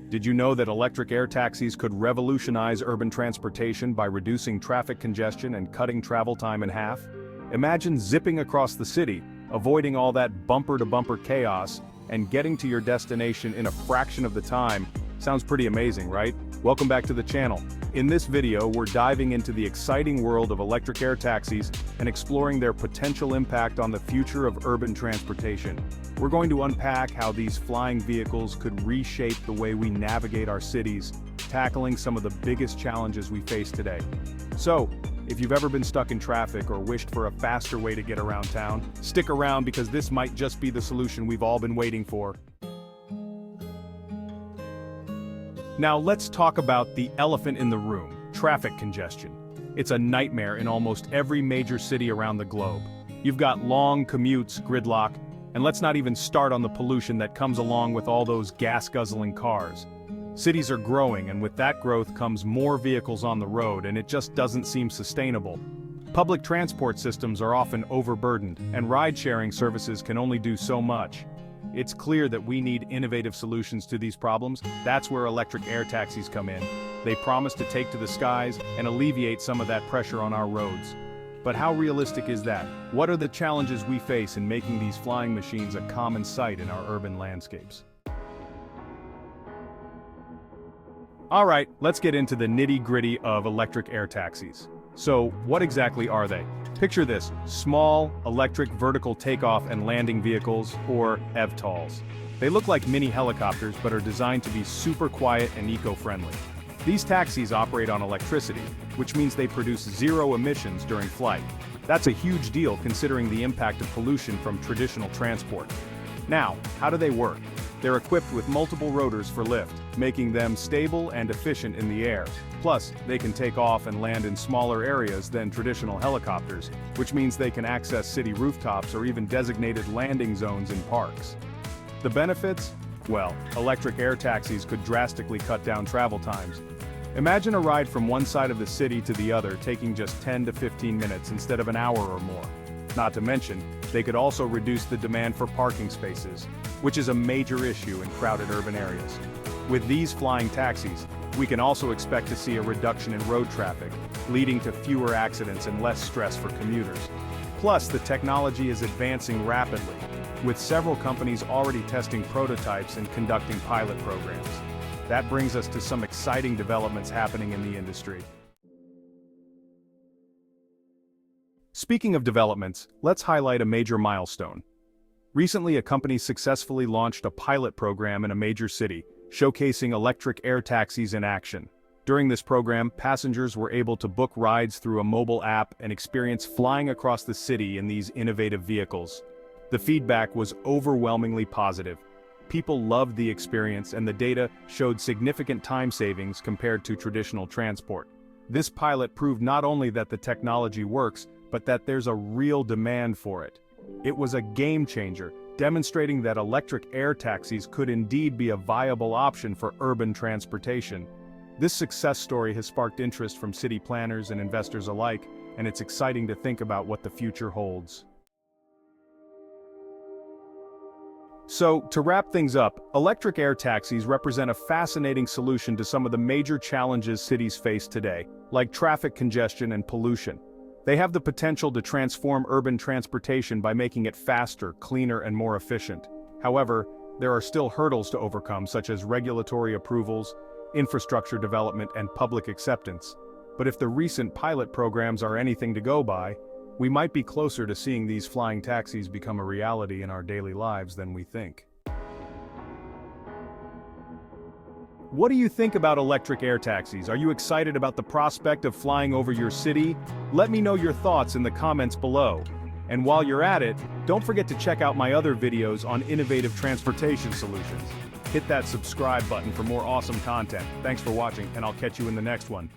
Did you know that electric air taxis could revolutionize urban transportation by reducing traffic congestion and cutting travel time in half? Imagine zipping across the city, avoiding all that bumper-to-bumper chaos, and getting to your destination in a fraction of the time. Sounds pretty amazing, right? Welcome back to the channel. In this video, we're diving into the exciting world of electric air taxis and exploring their potential impact on the future of urban transportation. We're going to unpack how these flying vehicles could reshape the way we navigate our cities, tackling some of the biggest challenges we face today. So, if you've ever been stuck in traffic or wished for a faster way to get around town, stick around because this might just be the solution we've all been waiting for. Now let's talk about the elephant in the room, traffic congestion. It's a nightmare in almost every major city around the globe. You've got long commutes, gridlock, and let's not even start on the pollution that comes along with all those gas-guzzling cars. Cities are growing, and with that growth comes more vehicles on the road, and it just doesn't seem sustainable. Public transport systems are often overburdened, and ride-sharing services can only do so much. It's clear that we need innovative solutions to these problems. That's where electric air taxis come in. They promise to take to the skies and alleviate some of that pressure on our roads. But how realistic is that? What are the challenges we face in making these flying machines a common sight in our urban landscapes? Alright, let's get into the nitty-gritty of electric air taxis. So, what exactly are they? Picture this, small, electric vertical takeoff and landing vehicles, or EVTOLs. They look like mini helicopters but are designed to be super quiet and eco-friendly. These taxis operate on electricity, which means they produce zero emissions during flight. That's a huge deal considering the impact of pollution from traditional transport. Now, how do they work? They're equipped with multiple rotors for lift, making them stable and efficient in the air. Plus, they can take off and land in smaller areas than traditional helicopters, which means they can access city rooftops or even designated landing zones in parks. The benefits? Well, electric air taxis could drastically cut down travel times. Imagine a ride from one side of the city to the other taking just 10 to 15 minutes instead of an hour or more. Not to mention, they could also reduce the demand for parking spaces, which is a major issue in crowded urban areas. With these flying taxis, we can also expect to see a reduction in road traffic, leading to fewer accidents and less stress for commuters. Plus, the technology is advancing rapidly, with several companies already testing prototypes and conducting pilot programs. That brings us to some exciting developments happening in the industry. Speaking of developments, let's highlight a major milestone. Recently, a company successfully launched a pilot program in a major city, showcasing electric air taxis in action. During this program, passengers were able to book rides through a mobile app and experience flying across the city in these innovative vehicles. The feedback was overwhelmingly positive. People loved the experience, and the data showed significant time savings compared to traditional transport. This pilot proved not only that the technology works, but that there's a real demand for it. It was a game changer, demonstrating that electric air taxis could indeed be a viable option for urban transportation. This success story has sparked interest from city planners and investors alike, and it's exciting to think about what the future holds. So, to wrap things up, electric air taxis represent a fascinating solution to some of the major challenges cities face today, like traffic congestion and pollution. They have the potential to transform urban transportation by making it faster, cleaner, and more efficient. However, there are still hurdles to overcome, such as regulatory approvals, infrastructure development, and public acceptance. But if the recent pilot programs are anything to go by, we might be closer to seeing these flying taxis become a reality in our daily lives than we think. What do you think about electric air taxis? Are you excited about the prospect of flying over your city? Let me know your thoughts in the comments below. And while you're at it, don't forget to check out my other videos on innovative transportation solutions. Hit that subscribe button for more awesome content. Thanks for watching, and I'll catch you in the next one.